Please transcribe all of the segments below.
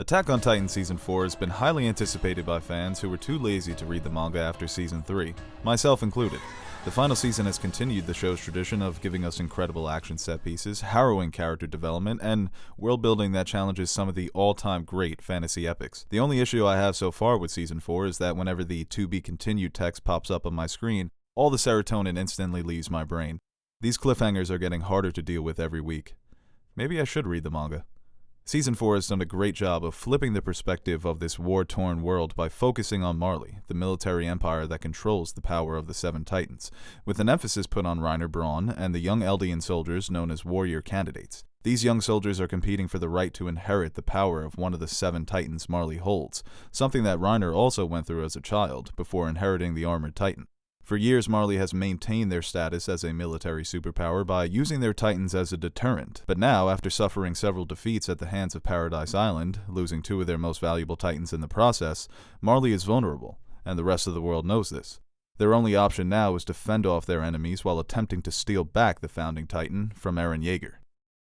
Attack on Titan Season 4 has been highly anticipated by fans who were too lazy to read the manga after Season 3, myself included. The final season has continued the show's tradition of giving us incredible action set pieces, harrowing character development, and world building that challenges some of the all-time great fantasy epics. The only issue I have so far with Season 4 is that whenever the "to be continued" text pops up on my screen, all the serotonin instantly leaves my brain. These cliffhangers are getting harder to deal with every week. Maybe I should read the manga. Season 4 has done a great job of flipping the perspective of this war-torn world by focusing on Marley, the military empire that controls the power of the Seven Titans, with an emphasis put on Reiner Braun and the young Eldian soldiers known as warrior candidates. These young soldiers are competing for the right to inherit the power of one of the Seven Titans Marley holds, something that Reiner also went through as a child, before inheriting the Armored Titan. For years, Marley has maintained their status as a military superpower by using their titans as a deterrent, but now, after suffering several defeats at the hands of Paradise Island, losing two of their most valuable titans in the process, Marley is vulnerable, and the rest of the world knows this. Their only option now is to fend off their enemies while attempting to steal back the founding titan from Eren Yeager.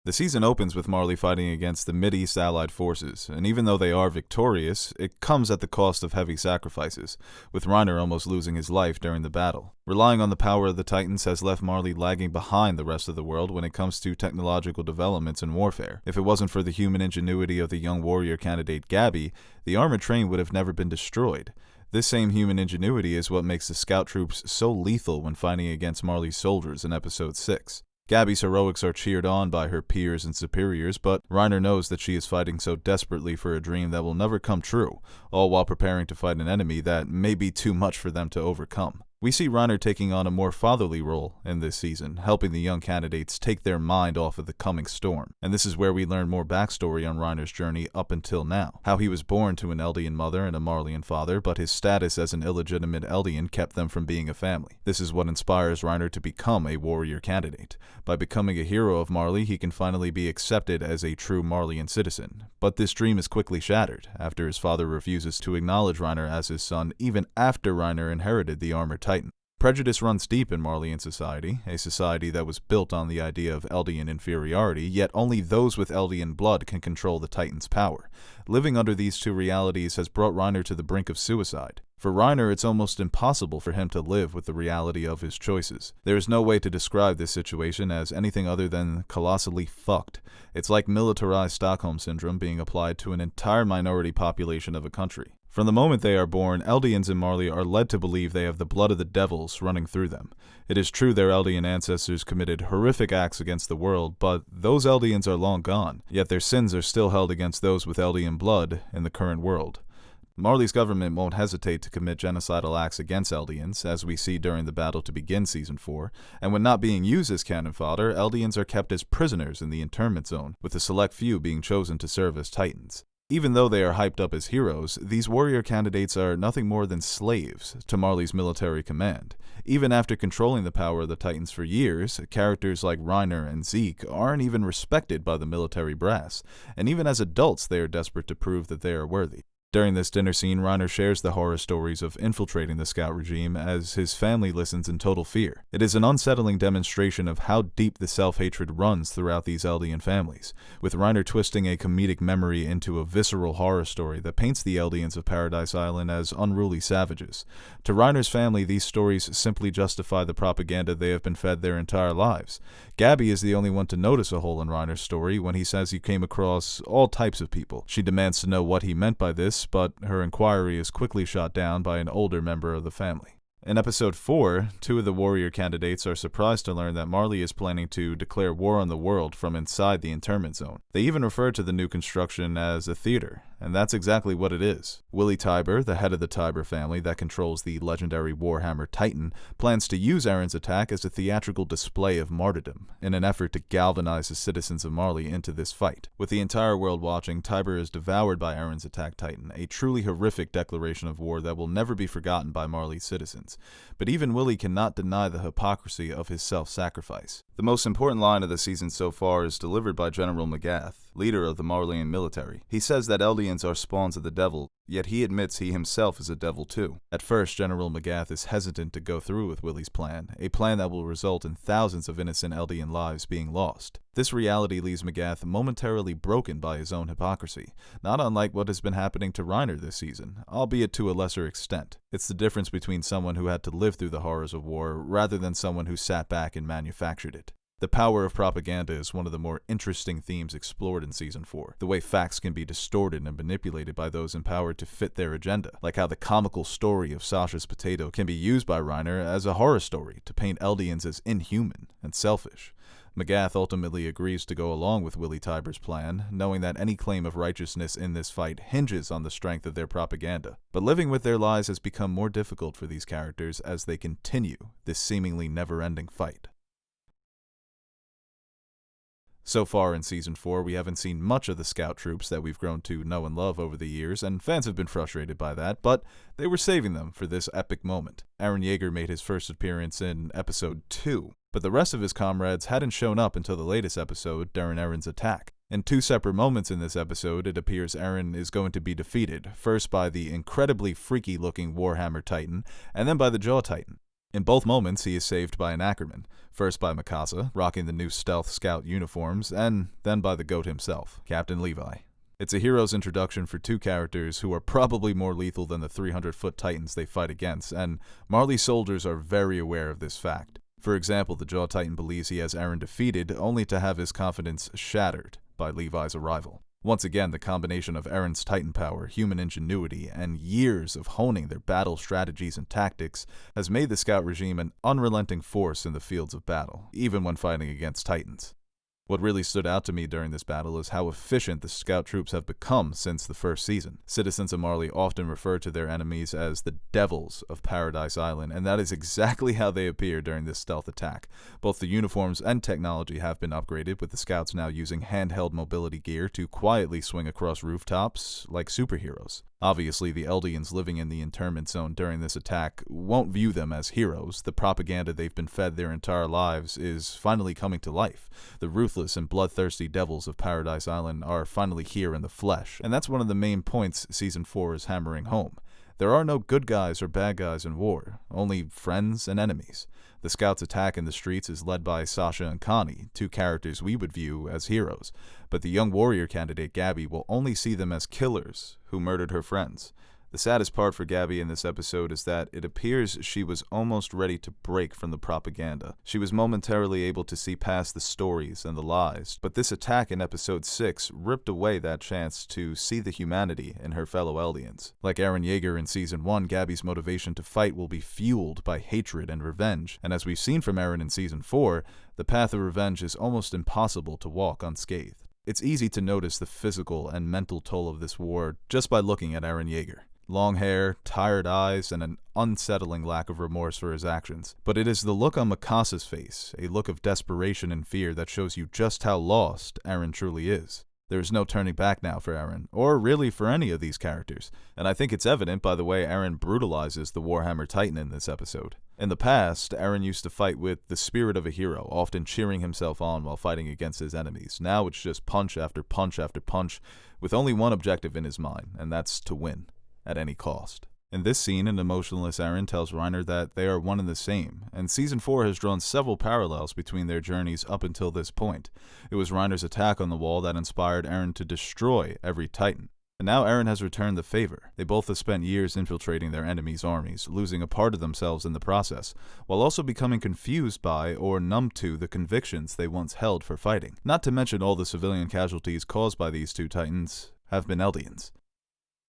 The season opens with Marley fighting against the Mid-East Allied forces, and even though they are victorious, it comes at the cost of heavy sacrifices, with Reiner almost losing his life during the battle. Relying on the power of the Titans has left Marley lagging behind the rest of the world when it comes to technological developments in warfare. If it wasn't for the human ingenuity of the young warrior candidate Gabi, the armored train would have never been destroyed. This same human ingenuity is what makes the scout troops so lethal when fighting against Marley's soldiers in Episode 6. Gabi's heroics are cheered on by her peers and superiors, but Reiner knows that she is fighting so desperately for a dream that will never come true, all while preparing to fight an enemy that may be too much for them to overcome. We see Reiner taking on a more fatherly role in this season, helping the young candidates take their mind off of the coming storm. And this is where we learn more backstory on Reiner's journey up until now. How he was born to an Eldian mother and a Marleyan father, but his status as an illegitimate Eldian kept them from being a family. This is what inspires Reiner to become a warrior candidate. By becoming a hero of Marley, he can finally be accepted as a true Marleyan citizen. But this dream is quickly shattered, after his father refuses to acknowledge Reiner as his son even after Reiner inherited the Armored Titan. Prejudice runs deep in Marleyan society, a society that was built on the idea of Eldian inferiority, yet only those with Eldian blood can control the Titan's power. Living under these two realities has brought Reiner to the brink of suicide. For Reiner, it's almost impossible for him to live with the reality of his choices. There is no way to describe this situation as anything other than colossally fucked. It's like militarized Stockholm Syndrome being applied to an entire minority population of a country. From the moment they are born, Eldians in Marley are led to believe they have the blood of the devils running through them. It is true their Eldian ancestors committed horrific acts against the world, but those Eldians are long gone, yet their sins are still held against those with Eldian blood in the current world. Marley's government won't hesitate to commit genocidal acts against Eldians, as we see during the battle to begin Season 4, and when not being used as cannon fodder, Eldians are kept as prisoners in the internment zone, with a select few being chosen to serve as Titans. Even though they are hyped up as heroes, these warrior candidates are nothing more than slaves to Marley's military command. Even after controlling the power of the Titans for years, characters like Reiner and Zeke aren't even respected by the military brass, and even as adults they are desperate to prove that they are worthy. During this dinner scene, Reiner shares the horror stories of infiltrating the scout regime as his family listens in total fear. It is an unsettling demonstration of how deep the self-hatred runs throughout these Eldian families, with Reiner twisting a comedic memory into a visceral horror story that paints the Eldians of Paradise Island as unruly savages. To Reiner's family, these stories simply justify the propaganda they have been fed their entire lives. Gabi is the only one to notice a hole in Reiner's story when he says he came across all types of people. She demands to know what he meant by this, but her inquiry is quickly shot down by an older member of the family. In Episode 4, two of the warrior candidates are surprised to learn that Marley is planning to declare war on the world from inside the internment zone. They even refer to the new construction as a theater, and that's exactly what it is. Willie Tybur, the head of the Tybur family that controls the legendary Warhammer Titan, plans to use Eren's attack as a theatrical display of martyrdom, in an effort to galvanize the citizens of Marley into this fight. With the entire world watching, Tybur is devoured by Eren's attack Titan, a truly horrific declaration of war that will never be forgotten by Marley's citizens. But even Willie cannot deny the hypocrisy of his self-sacrifice. The most important line of the season so far is delivered by General Magath, leader of the Marleyan military. He says that Eldians Eldians are spawns of the devil, yet he admits he himself is a devil too. At first, General Magath is hesitant to go through with Willie's plan, a plan that will result in thousands of innocent Eldian lives being lost. This reality leaves Magath momentarily broken by his own hypocrisy, not unlike what has been happening to Reiner this season, albeit to a lesser extent. It's the difference between someone who had to live through the horrors of war rather than someone who sat back and manufactured it. The power of propaganda is one of the more interesting themes explored in Season 4, the way facts can be distorted and manipulated by those empowered to fit their agenda, like how the comical story of Sasha's potato can be used by Reiner as a horror story to paint Eldians as inhuman and selfish. Magath ultimately agrees to go along with Willie Tyburn's plan, knowing that any claim of righteousness in this fight hinges on the strength of their propaganda. But living with their lies has become more difficult for these characters as they continue this seemingly never-ending fight. So far in Season 4, we haven't seen much of the scout troops that we've grown to know and love over the years, and fans have been frustrated by that, but they were saving them for this epic moment. Eren Yeager made his first appearance in Episode 2, but the rest of his comrades hadn't shown up until the latest episode during Eren's attack. In two separate moments in this episode, it appears Eren is going to be defeated, first by the incredibly freaky-looking Warhammer Titan, and then by the Jaw Titan. In both moments, he is saved by an Ackerman, first by Mikasa, rocking the new Stealth Scout uniforms, and then by the GOAT himself, Captain Levi. It's a hero's introduction for two characters who are probably more lethal than the 300-foot Titans they fight against, and Marley's soldiers are very aware of this fact. For example, the Jaw Titan believes he has Eren defeated, only to have his confidence shattered by Levi's arrival. Once again, the combination of Eren's Titan power, human ingenuity, and years of honing their battle strategies and tactics has made the Scout regime an unrelenting force in the fields of battle, even when fighting against Titans. What really stood out to me during this battle is how efficient the Scout troops have become since the first season. Citizens of Marley often refer to their enemies as the Devils of Paradise Island, and that is exactly how they appear during this stealth attack. Both the uniforms and technology have been upgraded, with the Scouts now using handheld mobility gear to quietly swing across rooftops like superheroes. Obviously, the Eldians living in the internment zone during this attack won't view them as heroes. The propaganda they've been fed their entire lives is finally coming to life. The ruthless and bloodthirsty devils of Paradise Island are finally here in the flesh, and that's one of the main points Season 4 is hammering home. There are no good guys or bad guys in war, only friends and enemies. The Scouts' attack in the streets is led by Sasha and Connie, two characters we would view as heroes, but the young warrior candidate Gabby will only see them as killers who murdered her friends. The saddest part for Gabby in this episode is that it appears she was almost ready to break from the propaganda. She was momentarily able to see past the stories and the lies, but this attack in Episode 6 ripped away that chance to see the humanity in her fellow Eldians. Like Eren Yeager in Season 1, Gabby's motivation to fight will be fueled by hatred and revenge, and as we've seen from Eren in Season 4, the path of revenge is almost impossible to walk unscathed. It's easy to notice the physical and mental toll of this war just by looking at Eren Yeager. Long hair, tired eyes, and an unsettling lack of remorse for his actions. But it is the look on Mikasa's face, a look of desperation and fear that shows you just how lost Eren truly is. There is no turning back now for Eren, or really for any of these characters, and I think it's evident by the way Eren brutalizes the Warhammer Titan in this episode. In the past, Eren used to fight with the spirit of a hero, often cheering himself on while fighting against his enemies. Now it's just punch after punch after punch, with only one objective in his mind, and that's to win. At any cost. In this scene, an emotionless Eren tells Reiner that they are one and the same, and Season 4 has drawn several parallels between their journeys up until this point. It was Reiner's attack on the wall that inspired Eren to destroy every Titan, and now Eren has returned the favor. They both have spent years infiltrating their enemies' armies, losing a part of themselves in the process, while also becoming confused by or numb to the convictions they once held for fighting. Not to mention all the civilian casualties caused by these two Titans have been Eldians.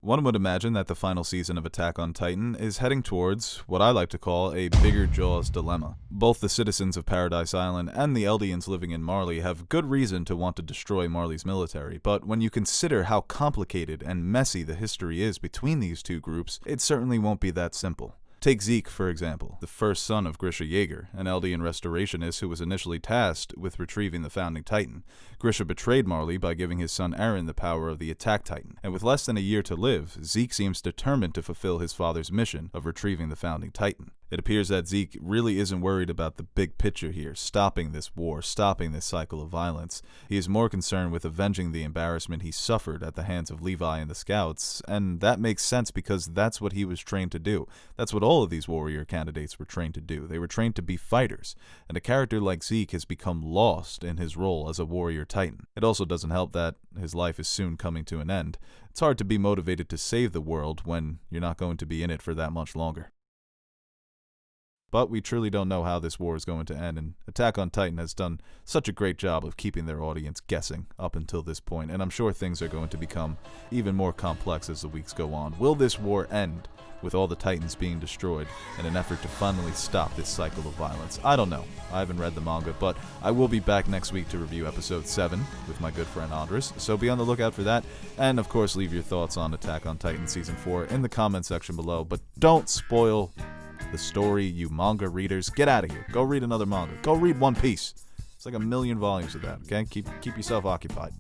One would imagine that the final season of Attack on Titan is heading towards what I like to call a bigger Jaws dilemma. Both the citizens of Paradise Island and the Eldians living in Marley have good reason to want to destroy Marley's military, but when you consider how complicated and messy the history is between these two groups, it certainly won't be that simple. Take Zeke, for example, the first son of Grisha Yeager, an Eldian restorationist who was initially tasked with retrieving the Founding Titan. Grisha betrayed Marley by giving his son Eren the power of the Attack Titan, and with less than a year to live, Zeke seems determined to fulfill his father's mission of retrieving the Founding Titan. It appears that Zeke really isn't worried about the big picture here, stopping this war, stopping this cycle of violence. He is more concerned with avenging the embarrassment he suffered at the hands of Levi and the Scouts, and that makes sense because that's what he was trained to do. That's what all of these warrior candidates were trained to do. They were trained to be fighters, and a character like Zeke has become lost in his role as a warrior titan. It also doesn't help that his life is soon coming to an end. It's hard to be motivated to save the world when you're not going to be in it for that much longer. But we truly don't know how this war is going to end, and Attack on Titan has done such a great job of keeping their audience guessing up until this point, and I'm sure things are going to become even more complex as the weeks go on. Will this war end with all the Titans being destroyed in an effort to finally stop this cycle of violence? I don't know. I haven't read the manga, but I will be back next week to review episode 7 with my good friend Andres, so be on the lookout for that, and of course leave your thoughts on Attack on Titan Season 4 in the comment section below, but don't spoil the story, you manga readers. Get out of here. Go read another manga. Go read One Piece. It's like 1 million volumes of that, okay? Keep yourself occupied.